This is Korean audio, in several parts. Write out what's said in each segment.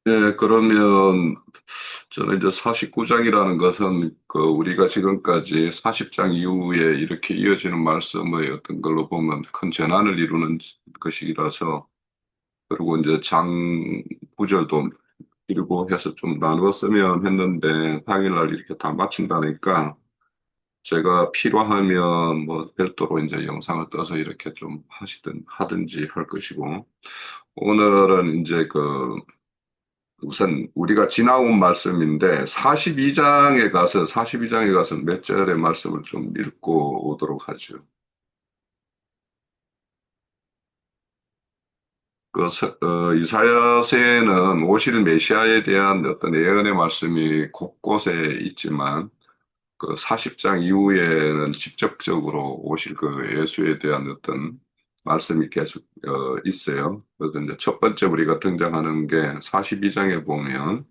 네, 그러면 저는 이제 49장이라는 것은 우리가 지금까지 40장 이후에 이렇게 이어지는 말씀의 어떤 걸로 보면 큰 전환을 이루는 것이라서, 그리고 이제 장 구절도 길고 해서 좀 나누어 쓰면 했는데 당일날 이렇게 다 마친다니까 제가 필요하면 뭐 별도로 이제 영상을 떠서 이렇게 좀 하든지 할 것이고, 오늘은 이제 우선 우리가 지나온 말씀인데 42장에 가서 몇 절의 말씀을 좀 읽고 오도록 하죠. 이사야서에는 오실 메시아에 대한 어떤 예언의 말씀이 곳곳에 있지만 그 40장 이후에는 직접적으로 오실 그 예수에 대한 어떤 말씀이 계속 있어요. 그래서 이제 첫 번째 우리가 등장하는 게 42장에 보면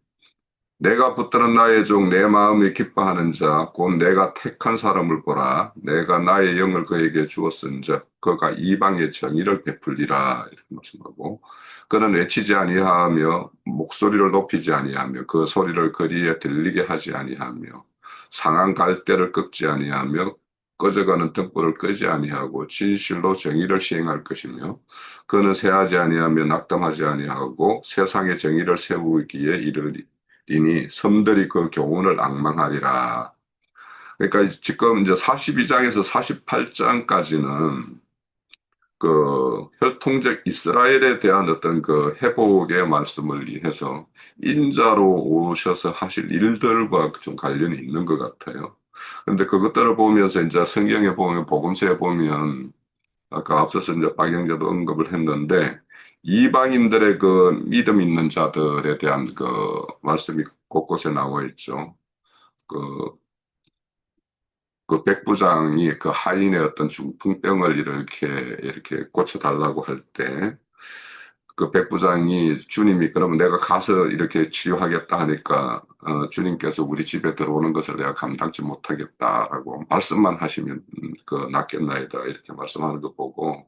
내가 붙드는 나의 종 내 마음이 기뻐하는 자 곧 내가 택한 사람을 보라. 내가 나의 영을 그에게 주었은즉 그가 이방의 정의를 베풀리라 이렇게 말씀하고, 그는 외치지 아니하며 목소리를 높이지 아니하며 그 소리를 거리에 들리게 하지 아니하며 상한 갈대를 꺾지 아니하며 꺼져가는 등불을 끄지 아니하고 진실로 정의를 시행할 것이며 그는 새하지 아니하며 낙담하지 아니하고 세상의 정의를 세우기에 이르리니 섬들이 그 교훈을 앙망하리라. 그러니까 지금 이제 42장에서 48장까지는 혈통적 이스라엘에 대한 어떤 그 회복의 말씀을 위해서 인자로 오셔서 하실 일들과 좀 관련이 있는 것 같아요. 근데 그것들을 보면서 이제 성경에 보면, 복음서에 보면, 아까 앞서서 이제 박영재도 언급을 했는데, 이방인들의 그 믿음 있는 자들에 대한 그 말씀이 곳곳에 나와 있죠. 그, 그 백부장이 그 하인의 어떤 중풍병을 이렇게 고쳐달라고 할 때, 그 백부장이 주님이 그러면 내가 가서 이렇게 치료하겠다 하니까 주님께서 우리 집에 들어오는 것을 내가 감당치 못하겠다라고 말씀만 하시면 낫겠나이다 이렇게 말씀하는 거 보고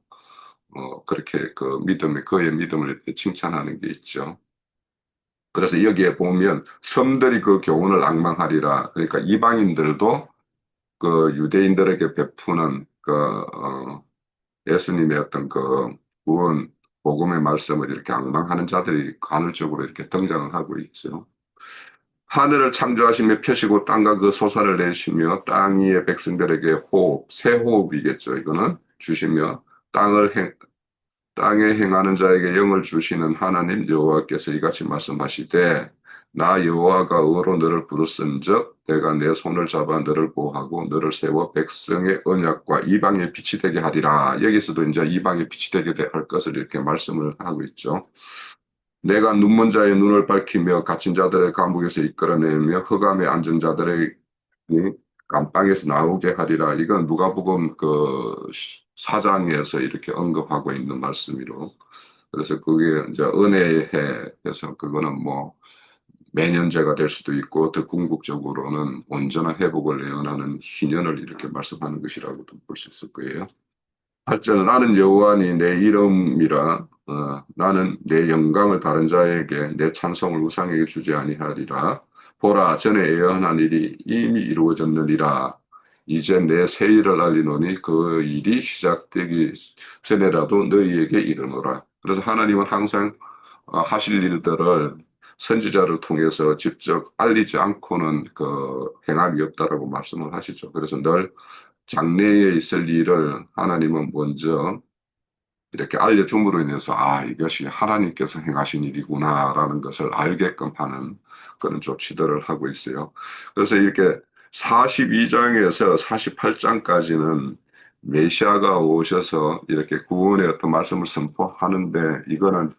그렇게 그의 믿음을 이렇게 칭찬하는 게 있죠. 그래서 여기에 보면 섬들이 그 교훈을 앙망하리라. 그러니까 이방인들도 그 유대인들에게 베푸는 예수님의 어떤 그 구원, 복음의 말씀을 이렇게 앙망하는 자들이 간헐적으로 이렇게 등장을 하고 있어요. 하늘을 창조하시며 펴시고 땅과 그 솟아를 내시며 땅 위의 백성들에게 호흡, 새 호흡이겠죠. 이거는 주시며 땅을 땅에 행하는 자에게 영을 주시는 하나님 여호와께서 이같이 말씀하시되 나 여호와가 의로 너를 부르신즉 내가 내 손을 잡아 너를 보호하고 너를 세워 백성의 언약과 이방의 빛이 되게 하리라. 여기서도 이제 이방의 빛이 되게 할 것을 이렇게 말씀을 하고 있죠. 내가 눈먼 자의 눈을 밝히며 갇힌 자들의 감옥에서 이끌어내며 흑암에 앉은 자들의 감방에서 나오게 하리라. 이건 누가복음 그 사장에서 이렇게 언급하고 있는 말씀이로. 그래서 그게 이제 은혜의 해에서 그거는 뭐 매년제가 될 수도 있고 더 궁극적으로는 온전한 회복을 예언하는 희년을 이렇게 말씀하는 것이라고도 볼 수 있을 거예요. 8절은 나는 여호와니 내 이름이라 나는 내 영광을 다른 자에게 내 찬송을 우상에게 주지 아니하리라. 보라 전에 예언한 일이 이미 이루어졌느니라. 이제 내 새 일을 알리노니 그 일이 시작되기 전에라도 너희에게 이르노라. 그래서 하나님은 항상 하실 일들을 선지자를 통해서 직접 알리지 않고는 행함이 없다라고 말씀을 하시죠. 그래서 늘 장래에 있을 일을 하나님은 먼저 이렇게 알려줌으로 인해서 이것이 하나님께서 행하신 일이구나라는 것을 알게끔 하는 그런 조치들을 하고 있어요. 그래서 이렇게 42장에서 48장까지는 메시아가 오셔서 이렇게 구원의 어떤 말씀을 선포하는데, 이거는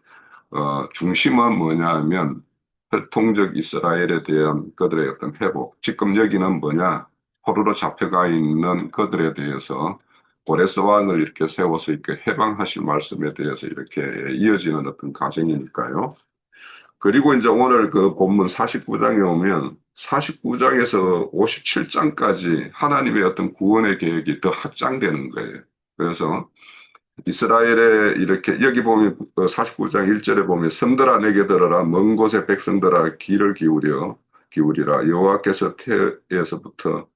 중심은 뭐냐 하면 혈통적 이스라엘에 대한 그들의 어떤 회복. 지금 여기는 뭐냐? 포로로 잡혀가 있는 그들에 대해서 고레스 왕을 이렇게 세워서 이렇게 해방하실 말씀에 대해서 이렇게 이어지는 어떤 과정이니까요. 그리고 이제 오늘 그 본문 49장에 오면 49장에서 57장까지 하나님의 어떤 구원의 계획이 더 확장되는 거예요. 그래서 이스라엘에 이렇게 여기 보면 49장 1절에 보면 섬들아 내게 들어라 먼 곳의 백성들아 귀를 기울이라 여호와께서 태에서부터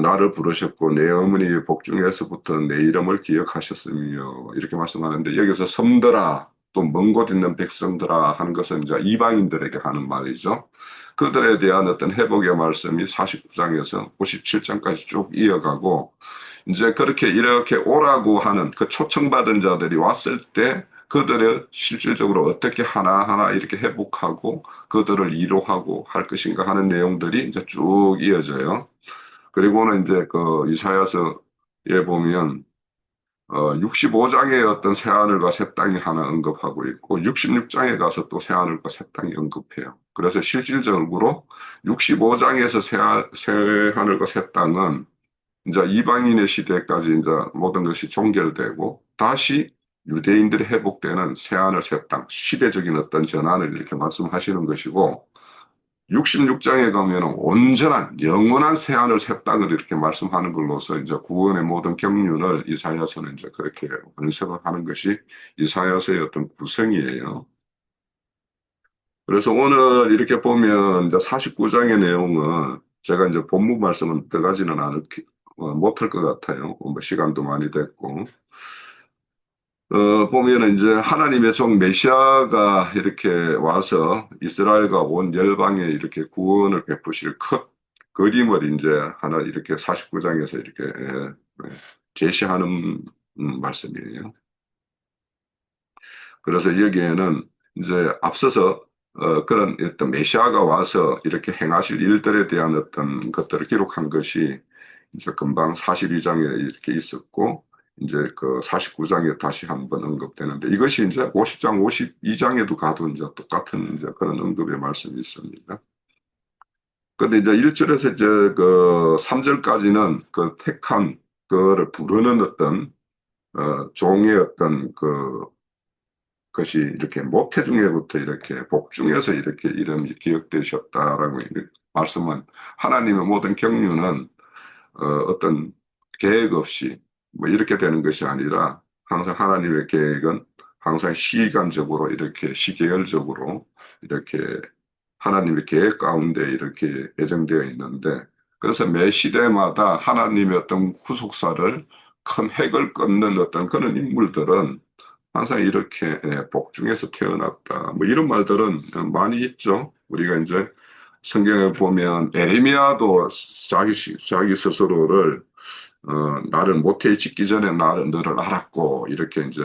나를 부르셨고 내 어머니의 복중에서부터 내 이름을 기억하셨으며 이렇게 말씀하는데 여기서 섬들아 또 먼 곳 있는 백성들아 하는 것은 이제 이방인들에게 하는 말이죠. 그들에 대한 어떤 회복의 말씀이 49장에서 57장까지 쭉 이어가고 이제 그렇게 이렇게 오라고 하는 그 초청받은 자들이 왔을 때 그들을 실질적으로 어떻게 하나하나 이렇게 회복하고 그들을 위로하고 할 것인가 하는 내용들이 이제 쭉 이어져요. 그리고는 이제 그 이사야서에 보면 65장에 어떤 새하늘과 새 땅이 하나 언급하고 있고 66장에 가서 또 새하늘과 새 땅이 언급해요. 그래서 실질적으로 65장에서 새하늘과 새 땅은 이제 이방인의 시대까지 이제 모든 것이 종결되고 다시 유대인들이 회복되는 새하늘 새 땅, 시대적인 어떤 전환을 이렇게 말씀하시는 것이고 66장에 가면 온전한 영원한 새하늘 새 땅을 이렇게 말씀하는 걸로서 이제 구원의 모든 경륜을 이사야서는 이제 그렇게 분석을 하는 것이 이사야서의 어떤 구성이에요. 그래서 오늘 이렇게 보면 이제 49장의 내용은 제가 이제 본문 말씀은 들어가지는 못할 것 같아요. 뭐 시간도 많이 됐고. 보면은 이제 하나님의 종 메시아가 이렇게 와서 이스라엘과 온 열방에 이렇게 구원을 베푸실 큰 그림을 이제 하나 이렇게 49장에서 이렇게 제시하는 말씀이에요. 그래서 여기에는 이제 앞서서 그런 어떤 메시아가 와서 이렇게 행하실 일들에 대한 어떤 것들을 기록한 것이 이제 금방 42장에 이렇게 있었고 이제 그 49장에 다시 한번 언급되는데 이것이 이제 50장, 52장에도 가도 이제 똑같은 이제 그런 언급의 말씀이 있습니다. 근데 이제 1절에서 이제 그 3절까지는 그 택한 그를 부르는 어떤 종의 어떤 그 것이 이렇게 모태중에부터 이렇게 복중에서 이렇게 이름이 기억되셨다라고 말씀은 하나님의 모든 경륜은 어떤 계획 없이 뭐 이렇게 되는 것이 아니라 항상 하나님의 계획은 항상 시간적으로 이렇게 시계열적으로 이렇게 하나님의 계획 가운데 이렇게 예정되어 있는데 그래서 매 시대마다 하나님의 어떤 후속사를 큰 핵을 끊는 어떤 그런 인물들은 항상 이렇게 복중에서 태어났다. 뭐 이런 말들은 많이 있죠. 우리가 이제 성경에 보면 에레미야도 자기 스스로를 나를 모태에 짓기 전에 나를 너를 알았고 이렇게 이제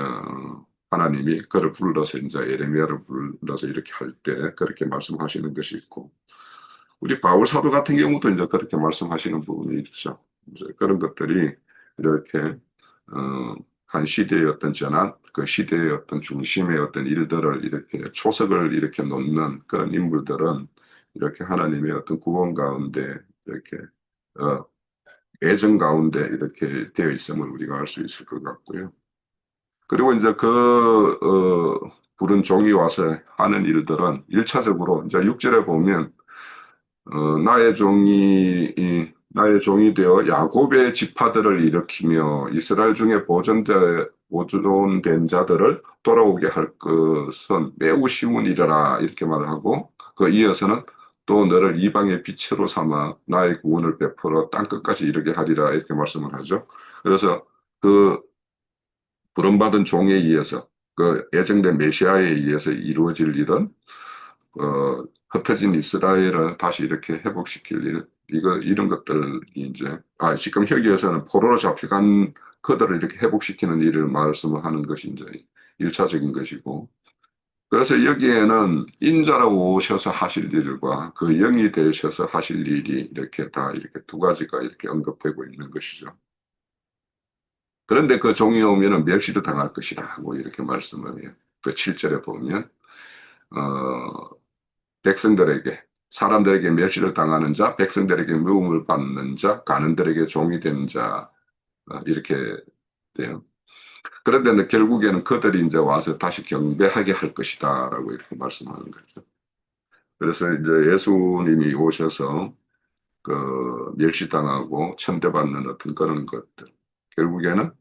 하나님이 그를 불러서 이제 에레미야를 불러서 이렇게 할 때 그렇게 말씀하시는 것이 있고 우리 바울 사도 같은 경우도 이제 그렇게 말씀하시는 부분이 있죠. 이제 그런 것들이 이렇게 어, 한 시대의 어떤 전환, 그 시대의 어떤 중심의 어떤 일들을 이렇게 초석을 이렇게 놓는 그런 인물들은 이렇게 하나님의 어떤 구원 가운데 이렇게 어, 애정 가운데 이렇게 되어 있음을 우리가 알 수 있을 것 같고요. 그리고 이제 부른 종이 와서 하는 일들은 일차적으로 이제 6절에 보면 나의 종이 되어 야곱의 지파들을 일으키며 이스라엘 중에 보존된 자들을 돌아오게 할 것은 매우 쉬운 일이라 이렇게 말을 하고 그 이어서는 또 너를 이방의 빛으로 삼아 나의 구원을 베풀어 땅끝까지 이르게 하리라 이렇게 말씀을 하죠. 그래서 그 부름받은 종에 의해서 그 예정된 메시아에 의해서 이루어질 일은 흩어진 이스라엘을 다시 이렇게 회복시킬 일, 이런 것들이 이제, 지금 여기에서는 포로로 잡혀간 그들을 이렇게 회복시키는 일을 말씀을 하는 것이 이제 일차적인 것이고, 그래서 여기에는 인자라고 오셔서 하실 일과 그 영이 되셔서 하실 일이 이렇게 다 이렇게 두 가지가 이렇게 언급되고 있는 것이죠. 그런데 그 종이 오면은 멸시를 당할 것이다 하고 이렇게 말씀을 해요. 그 7절에 보면, 어, 백성들에게 사람들에게 멸시를 당하는 자, 백성들에게 미움을 받는 자, 가는들에게 종이 되는 자 이렇게 돼요. 그런데 결국에는 그들이 이제 와서 다시 경배하게 할 것이다라고 이렇게 말씀하는 거죠. 그래서 이제 예수님이 오셔서 그 멸시당하고 천대받는 어떤 그런 것들 결국에는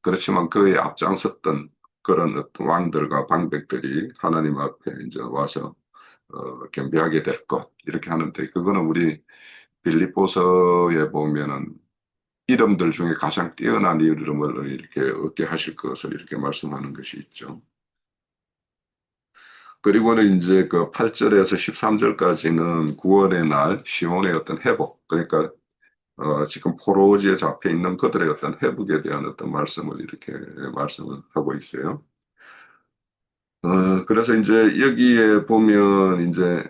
그렇지만 그에 앞장섰던 그런 어떤 왕들과 방백들이 하나님 앞에 이제 와서 겸비하게 될 것, 이렇게 하는데, 그거는 우리 빌립보서에 보면은 이름들 중에 가장 뛰어난 이름을 이렇게 얻게 하실 것을 이렇게 말씀하는 것이 있죠. 그리고는 이제 그 8절에서 13절까지는 구원의 날, 시온의 어떤 회복, 그러니까 지금 포로지에 잡혀 있는 그들의 어떤 회복에 대한 어떤 말씀을 이렇게 말씀을 하고 있어요. 그래서 이제 여기에 보면 이제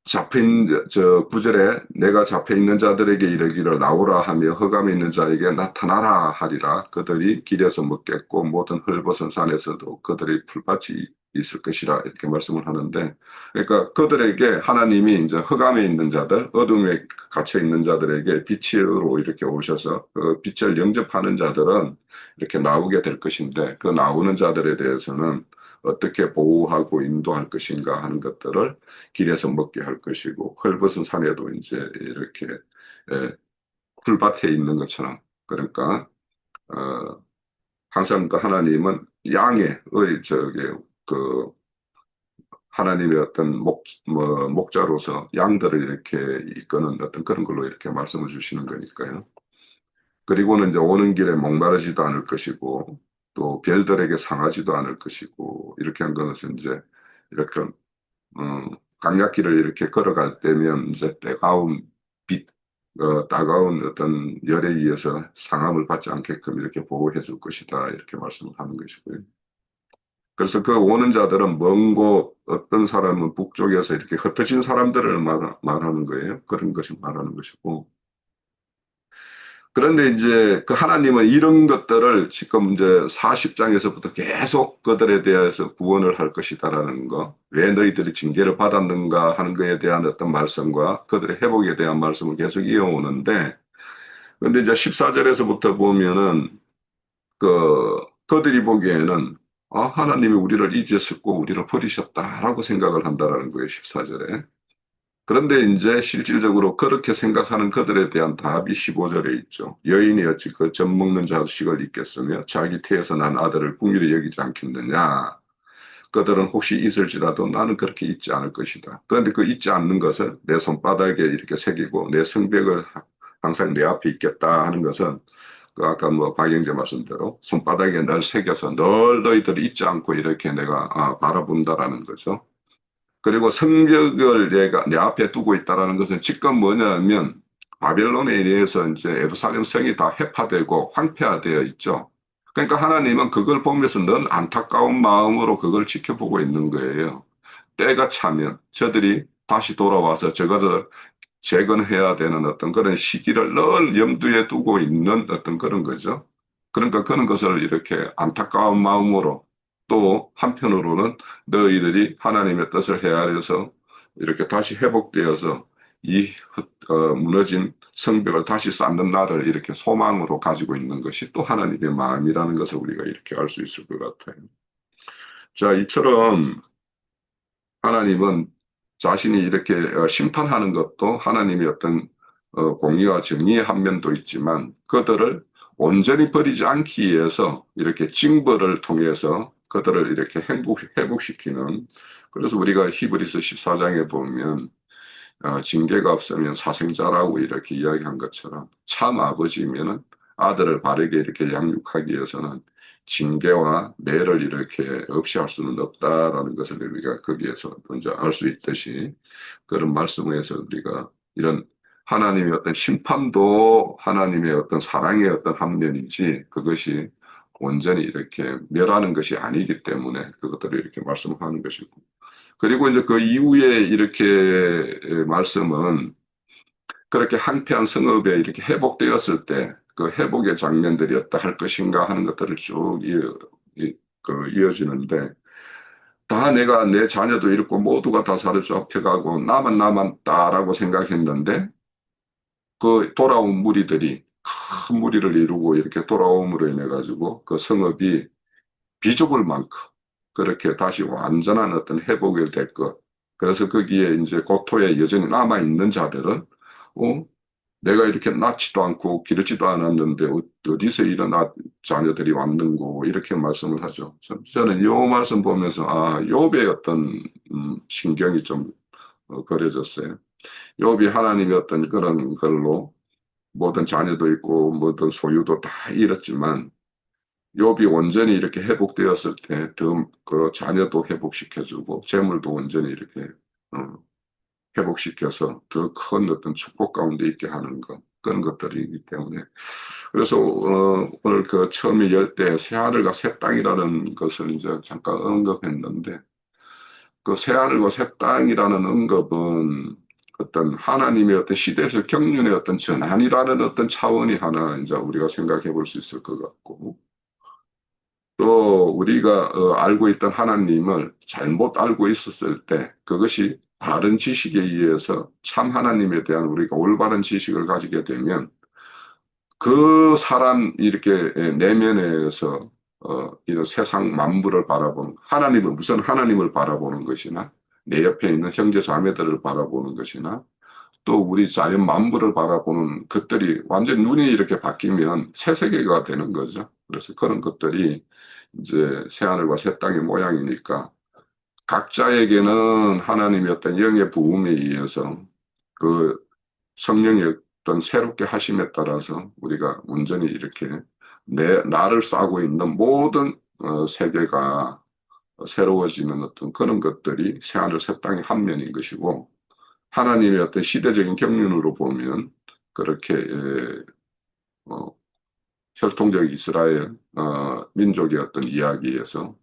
잡힌 저 구절에 내가 잡혀 있는 자들에게 이르기를 나오라 하며 흑암에 있는 자에게 나타나라 하리라. 그들이 길에서 먹겠고 모든 헐벗은 산에서도 그들의 풀밭이 있을 것이라, 이렇게 말씀을 하는데, 그러니까 그들에게 하나님이 이제 흑암에 있는 자들, 어둠에 갇혀 있는 자들에게 빛으로 이렇게 오셔서 그 빛을 영접하는 자들은 이렇게 나오게 될 것인데, 그 나오는 자들에 대해서는 어떻게 보호하고 인도할 것인가 하는 것들을 길에서 먹게 할 것이고, 헐벗은 산에도 이제 이렇게 예, 풀밭에 있는 것처럼, 그러니까 어, 항상 그 하나님은 양의 저기 그 하나님의 어떤 목자로서 양들을 이렇게 이끄는 어떤 그런 걸로 이렇게 말씀을 주시는 거니까요. 그리고는 이제 오는 길에 목마르지도 않을 것이고, 또 별들에게 상하지도 않을 것이고, 이렇게 한 것은 이제 이렇게 강약길을 이렇게 걸어갈 때면 이제 따가운 빛, 따가운 어떤 열에 의해서 상함을 받지 않게끔 이렇게 보호해 줄 것이다, 이렇게 말씀을 하는 것이고요. 그래서 그 오는 자들은 먼 곳, 어떤 사람은 북쪽에서 이렇게 흩어진 사람들을 말하는 거예요. 그런 것이 말하는 것이고. 그런데 이제 그 하나님은 이런 것들을 지금 이제 40장에서부터 계속 그들에 대해서 구원을 할 것이다라는 거, 왜 너희들이 징계를 받았는가 하는 것에 대한 어떤 말씀과 그들의 회복에 대한 말씀을 계속 이어오는데, 근데 이제 14절에서부터 보면은 그들이 보기에는 하나님이 우리를 잊으셨고 우리를 버리셨다라고 생각을 한다라는 거예요, 14절에. 그런데 이제 실질적으로 그렇게 생각하는 그들에 대한 답이 15절에 있죠. 여인이 어찌 그 젖 먹는 자식을 잊겠으며 자기 태에서 난 아들을 긍휼히 여기지 않겠느냐. 그들은 혹시 있을지라도 나는 그렇게 잊지 않을 것이다. 그런데 그 잊지 않는 것을 내 손바닥에 이렇게 새기고 내 성벽을 항상 내 앞에 있겠다 하는 것은, 그 아까 뭐 박영재 말씀대로 손바닥에 늘 새겨서 늘 너희들이 잊지 않고 이렇게 내가 바라본다라는 거죠. 그리고 성벽을 내가 내 앞에 두고 있다라는 것은 지금 뭐냐면 바벨론에 의해서 이제 예루살렘 성이 다 해파되고 황폐화되어 있죠. 그러니까 하나님은 그걸 보면서 넌 안타까운 마음으로 그걸 지켜보고 있는 거예요. 때가 차면 저들이 다시 돌아와서 저것을 재건해야 되는 어떤 그런 시기를 늘 염두에 두고 있는 어떤 그런 거죠. 그러니까 그런 것을 이렇게 안타까운 마음으로, 또 한편으로는 너희들이 하나님의 뜻을 헤아려서 이렇게 다시 회복되어서 이 무너진 성벽을 다시 쌓는 날을 이렇게 소망으로 가지고 있는 것이 또 하나님의 마음이라는 것을 우리가 이렇게 알 수 있을 것 같아요. 자, 이처럼 하나님은 자신이 이렇게 심판하는 것도 하나님의 어떤 공의와 정의의 한 면도 있지만, 그들을 온전히 버리지 않기 위해서 이렇게 징벌을 통해서 그들을 이렇게 회복시키는, 그래서 우리가 히브리서 14장에 보면 징계가 없으면 사생자라고 이렇게 이야기한 것처럼 참 아버지면은 아들을 바르게 이렇게 양육하기 위해서는 징계와 매를 이렇게 없이 할 수는 없다라는 것을 우리가 거기에서 먼저 알 수 있듯이, 그런 말씀에서 우리가 이런 하나님의 어떤 심판도 하나님의 어떤 사랑의 어떤 한 면이지, 그것이 온전히 이렇게 멸하는 것이 아니기 때문에 그것들을 이렇게 말씀하는 것이고, 그리고 이제 그 이후에 이렇게 말씀은 그렇게 한패한 성읍에 이렇게 회복되었을 때 그 회복의 장면들이 어떠할 것인가 하는 것들을 쭉 이어지는데, 다 내가 내 자녀도 잃고 모두가 다 사로잡혀가고 나만 남았다라고 생각했는데, 그 돌아온 무리들이 큰 무리를 이루고 이렇게 돌아옴으로 인해 가지고 그 성읍이 비좁을 만큼 그렇게 다시 완전한 어떤 회복이 될 것. 그래서 거기에 이제 고토에 여전히 남아 있는 자들은 내가 이렇게 낳지도 않고 기르지도 않았는데 어디서 이런 자녀들이 왔는고 이렇게 말씀을 하죠. 저는 이 말씀 보면서 욥의 어떤 신경이 좀 그려졌어요. 욥이 하나님의 어떤 그런 걸로 모든 자녀도 있고 모든 소유도 다 잃었지만 욥이 온전히 이렇게 회복되었을 때 더 그 자녀도 회복시켜주고 재물도 온전히 이렇게 어, 회복시켜서 더 큰 어떤 축복 가운데 있게 하는 것 그런 것들이기 때문에 그래서 오늘 그 처음에 열 때 새하늘과 새 땅이라는 것을 이제 잠깐 언급했는데 그 새하늘과 새 땅이라는 언급은 어떤 하나님의 어떤 시대에서 경륜의 어떤 전환이라는 어떤 차원이 하나 이제 우리가 생각해 볼 수 있을 것 같고 또 우리가 알고 있던 하나님을 잘못 알고 있었을 때 그것이 바른 지식에 의해서 참 하나님에 대한 우리가 올바른 지식을 가지게 되면 그 사람 이렇게 내면에서 이런 세상 만물을 바라보는 하나님을 우선 하나님을 바라보는 것이나 내 옆에 있는 형제 자매들을 바라보는 것이나 또 우리 자연 만물을 바라보는 것들이 완전 눈이 이렇게 바뀌면 새 세계가 되는 거죠. 그래서 그런 것들이 이제 새하늘과 새 땅의 모양이니까 각자에게는 하나님의 어떤 영의 부음에 의해서 그 성령의 어떤 새롭게 하심에 따라서 우리가 온전히 이렇게 나를 싸고 있는 모든 세계가 새로워지는 어떤 그런 것들이 새하늘 새 땅의 한 면인 것이고 하나님의 어떤 시대적인 경륜으로 보면 그렇게 어, 혈통적 이스라엘 민족의 어떤 이야기에서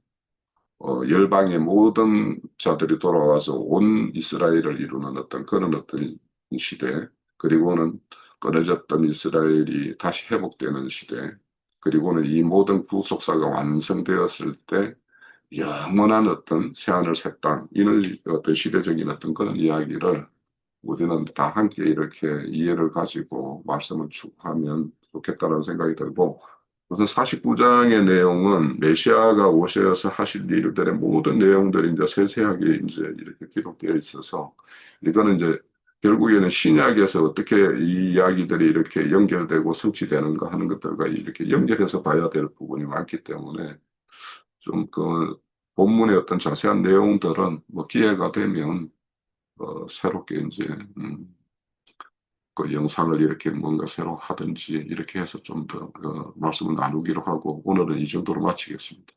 열방의 모든 자들이 돌아와서 온 이스라엘을 이루는 어떤 그런 어떤 시대, 그리고는 끊어졌던 이스라엘이 다시 회복되는 시대, 그리고는 이 모든 구속사가 완성되었을 때 영원한 어떤 새하늘 새 땅, 이런 어떤 시대적인 어떤 그런 이야기를 우리는 다 함께 이렇게 이해를 가지고 말씀을 추구하면 좋겠다는 생각이 들고, 우선 49장의 내용은 메시아가 오셔서 하실 일들의 모든 내용들이 이제 세세하게 이제 이렇게 기록되어 있어서, 이거는 이제 결국에는 신약에서 어떻게 이 이야기들이 이렇게 연결되고 성취되는가 하는 것들과 이렇게 연결해서 봐야 될 부분이 많기 때문에, 좀 그 본문의 어떤 자세한 내용들은 뭐 기회가 되면 새롭게 이제 그 영상을 이렇게 뭔가 새로 하든지 이렇게 해서 좀 더 말씀을 나누기로 하고 오늘은 이 정도로 마치겠습니다.